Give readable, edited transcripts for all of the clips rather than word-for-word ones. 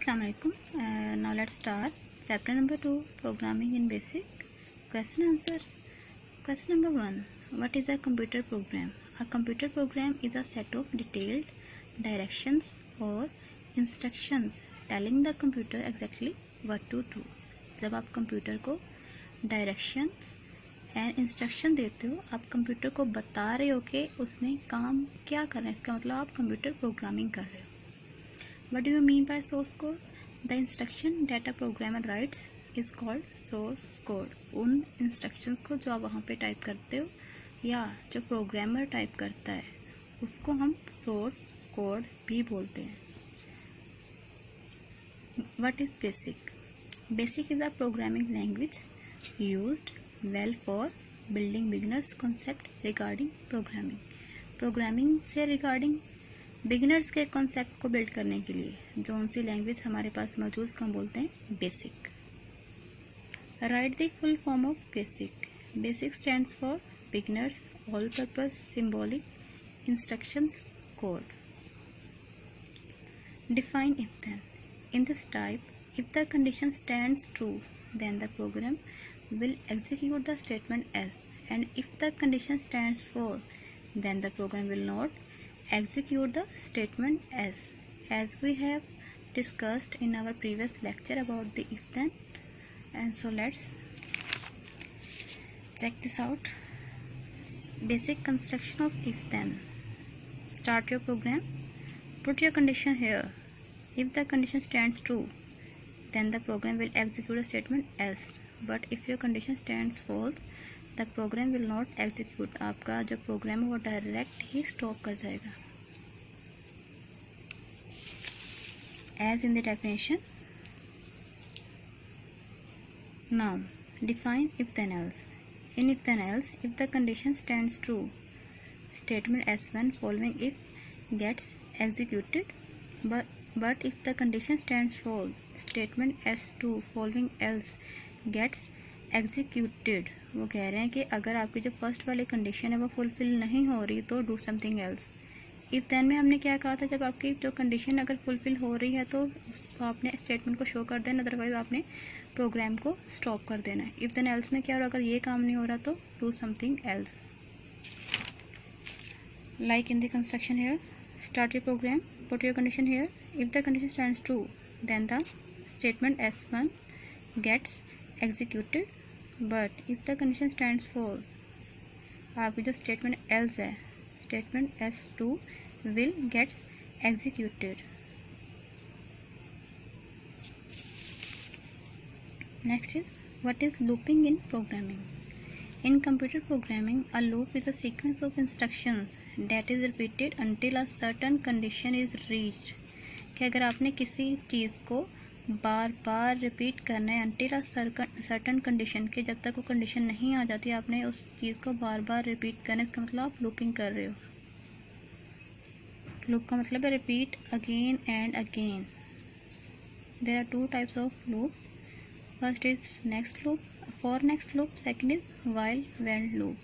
Assalamu alaikum. Now let's start chapter number 2, programming in basic. Question answer. Question number 1. What is a computer program? A computer program is a set of detailed directions or instructions telling the computer exactly what to do. जब आप computer को directions and instruction देते हो, आप computer को बता रहे हो कि उसने काम क्या करना है, इसका मतलब आप कंप्यूटर प्रोग्रामिंग कर रहे हो. What do you mean by source code? The instruction that a programmer writes is called source code. उन instructions को जो आप वहाँ पे टाइप करते हो या जो प्रोग्रामर टाइप करता है उसको हम source code भी बोलते हैं. What is basic? Basic is a programming language used well for building beginners concept regarding programming. Programming से regarding बिगिनर्स के कॉन्सेप्ट को बिल्ड करने के लिए जो सी लैंग्वेज हमारे पास मौजूद उसको हम बोलते हैं basic. Write the full form of basic. Basic stands for beginners all purpose symbolic instructions code. Define if then. In this type if the condition stands true then the program will execute the statement else, and if the condition stands false then the program will not execute the statement as we have discussed in our previous lecture about the if then. And so let's check this out. Basic construction of if then. Start your program, put your condition here. If the condition stands true then the program will execute a statement else, but if your condition stands false the program will not execute. आपका जो programme है वो direct ही stop कर जाएगा. As in the definition. Now define if then else. In if then else, if the condition stands true, statement S1 following if gets executed, but if the condition stands false, statement S2 following else gets executed. वो कह रहे हैं कि अगर आपकी जो first वाली condition है वो फुलफिल नहीं हो रही तो do something else. If then में हमने क्या कहा था, जब आपकी जो कंडीशन अगर फुलफिल हो रही है तो आपने स्टेटमेंट को शो कर देना, अदरवाइज आपने प्रोग्राम को स्टॉप कर देना है. इफ देन एल्स में क्या हो रहा है, अगर ये काम नहीं हो रहा तो do something else. Like in the construction here, start your program, put your condition here. If the condition stands true then the statement S1 gets executed, but if the condition stands false, आपकी जो statement else है statement S2 will gets executed. Next is what is looping in programming. In computer programming, a loop is a sequence of instructions that is repeated until a certain condition is reached. कि अगर आपने किसी चीज़ को बार बार repeat करना है until a certain condition, के जब तक वो कंडीशन नहीं आ जाती आपने उस चीज़ को बार बार रिपीट करना है, इसका मतलब आप लूपिंग कर रहे हो. लूप का मतलब है repeat again and again. There are two types of loop. First is next loop, for next loop. Second is while when loop.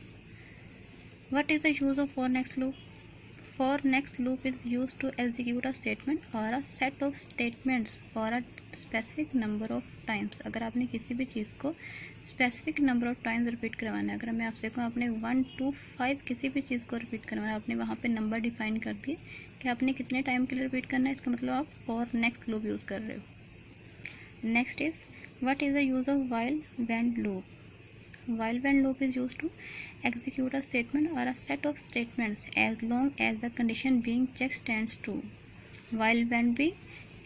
What is the use of for next loop? For next loop is used to execute a statement or a set of statements for a specific number of times. अगर आपने किसी भी चीज़ को specific number of times repeat करवाना है, अगर मैं आपसे कहूँ आपने 1 to 5 किसी भी चीज़ को रिपीट करवाना है, आपने वहाँ पे नंबर डिफाइन कर दिए कि आपने कितने टाइम के लिए रिपीट करना है, इसका मतलब आप for next loop यूज़ कर रहे हो. Next is what is the use of while when loop. While when loop is used to execute a statement or a set of statements as long as the condition being checked stands true. While when भी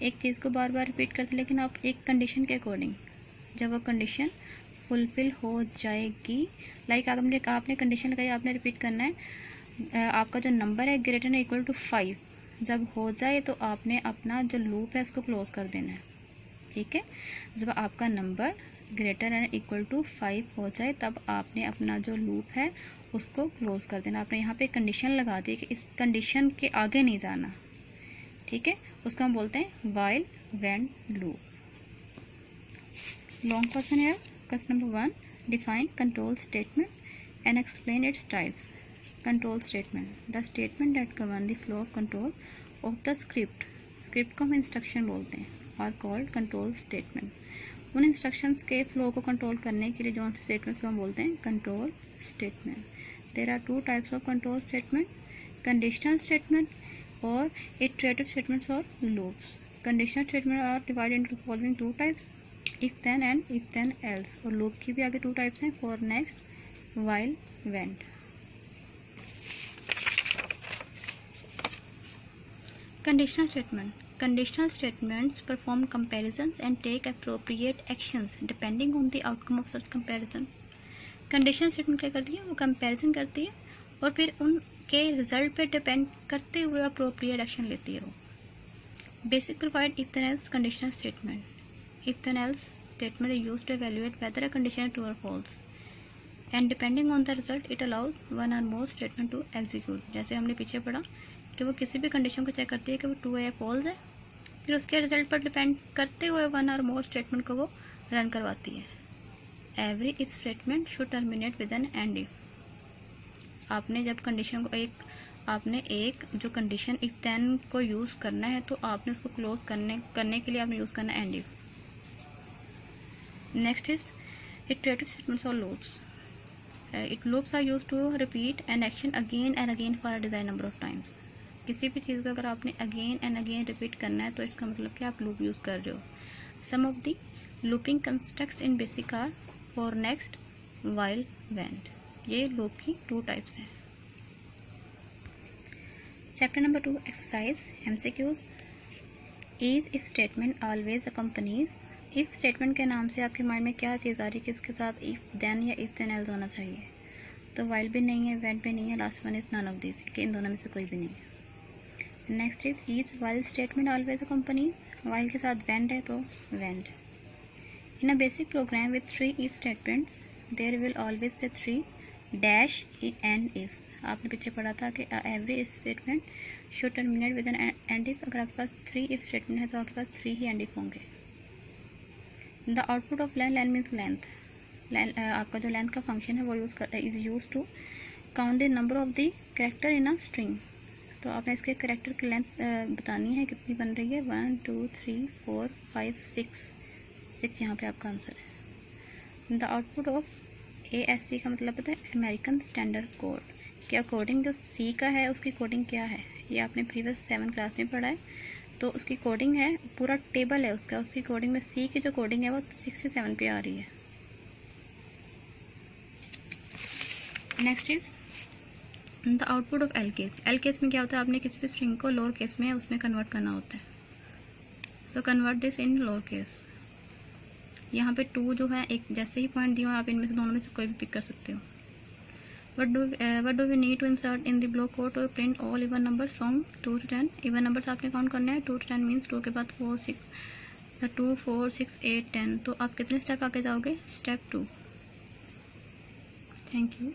एक चीज़ को बार बार repeat करते, लेकिन आप एक condition के according जब वो कंडीशन फुलफिल हो जाएगी, लाइक आपने कंडीशन लगाई, आपने रिपीट करना है आपका जो नंबर है ग्रेटर देन इक्वल टू 5. जब हो जाए तो आपने अपना जो लूप है उसको क्लोज कर देना है. ठीक है, जब आपका number greater and equal to 5 हो जाए तब आपने अपना जो लूप है उसको क्लोज कर देना. आपने यहाँ पे कंडीशन लगा दी कि इस कंडीशन के आगे नहीं जाना. ठीक है, उसको हम बोलते हैं while when loop. Long question है. Question number 1, define control statement and explain its types. Control statement, the statement that govern the flow of control of the script. Script को हम इंस्ट्रक्शन बोलते हैं. Are called control statement. उन instructions के flow को control करने के लिए जो स्टेटमेंट्स को हम बोलते हैं control statement. There are two types of control statement, conditional statement और इटरेटिव स्टेटमेंट्स और loops. Conditional statement are divided into following two types, if then and if then else. और लूप की भी आगे टू टाइप्स हैं, for, next, while, when. Conditional statement. Conditional statements perform comparisons and take appropriate actions depending on the outcome of such comparison. Conditional statement क्या करती है, वो comparison करती है और फिर उनके रिजल्ट पे डिपेंड करते हुए अप्रोप्रिएट एक्शन लेती है वो। Basic provide if then else conditional statement. If then else statement is used to evaluate whether a condition is true or false and depending on the result it allows one or more statement to execute। जैसे हमने पीछे पढ़ा कि वो किसी भी condition को check करती है कि वो ट्रू है या फॉल्स है, फिर उसके रिजल्ट पर डिपेंड करते हुए वन और मोर स्टेटमेंट को वो रन करवाती है। Every if statement should terminate with an end if. आपने जब कंडीशन को आपने एक जो कंडीशन इफ देन को यूज़ करना है तो आपने उसको क्लोज करने के लिए आपने यूज़ करना है end if. Next is iterative statements और loops. Loops are used to repeat an action again and again for a desired number of times. किसी भी चीज़ को अगर आपने अगेन एंड अगेन रिपीट करना है तो इसका मतलब कि आप लूप यूज़ कर रहे हो। Some of the looping constructs in BASIC are for, next, while, wend. ये लूप की टू टाइप्स हैं। Chapter number 2 exercise MCQs। Is if statement always accompanies. If statement के नाम से आपके माइंड में क्या चीज़ आ रही है, किसके साथ इफ देन या इफ देन एल्स होना चाहिए? तो व्हाइल भी नहीं है, व्हेन भी नहीं है, last one is none of this, कि इन दोनों में से कोई भी नहीं है। Next is each while statement always accompanies. While के साथ वेंड है तो wend. In a BASIC program with 3 if statements there will always be 3 dash end ifs. आपने पीछे पढ़ा था कि every if statement should terminate with an end if. अगर आपके पास 3 इफ स्टेटमेंट है तो आपके पास 3 ही एंड इफ होंगे। The output of length, length means length. आपका जो लेंथ का फंक्शन है वो is use to count the number of the character in a string. तो आपने इसके कैरेक्टर की लेंथ बतानी है कितनी बन रही है, 1 2 3 4 5 6 यहाँ पे आपका आंसर है। द आउटपुट ऑफ ASC का मतलब होता है अमेरिकन स्टैंडर्ड कोड के अकॉर्डिंग जो C का है उसकी कोडिंग क्या है, ये आपने प्रीवियस 7 क्लास में पढ़ा है। तो उसकी कोडिंग है, पूरा टेबल है उसका, उसकी कोडिंग में C की जो कोडिंग है वो 67 पे आ रही है। Next is the output of L case. L case में क्या होता है, आपने किसी भी स्ट्रिंग को लोअर केस में उसमें कन्वर्ट करना होता है। So convert this in lower case. यहाँ पे 2 जो है एक जैसे ही पॉइंट दिया, आप इनमें से दोनों में से कोई भी पिक कर सकते हो। What do we need to insert in the block code to print all even numbers from 2 to 10? Even numbers आपने काउंट करना है, 2 to 10 मीन्स 2 के बाद 4 6 8 10। तो आप कितने स्टेप आगे जाओगे? स्टेप 2। Thank you.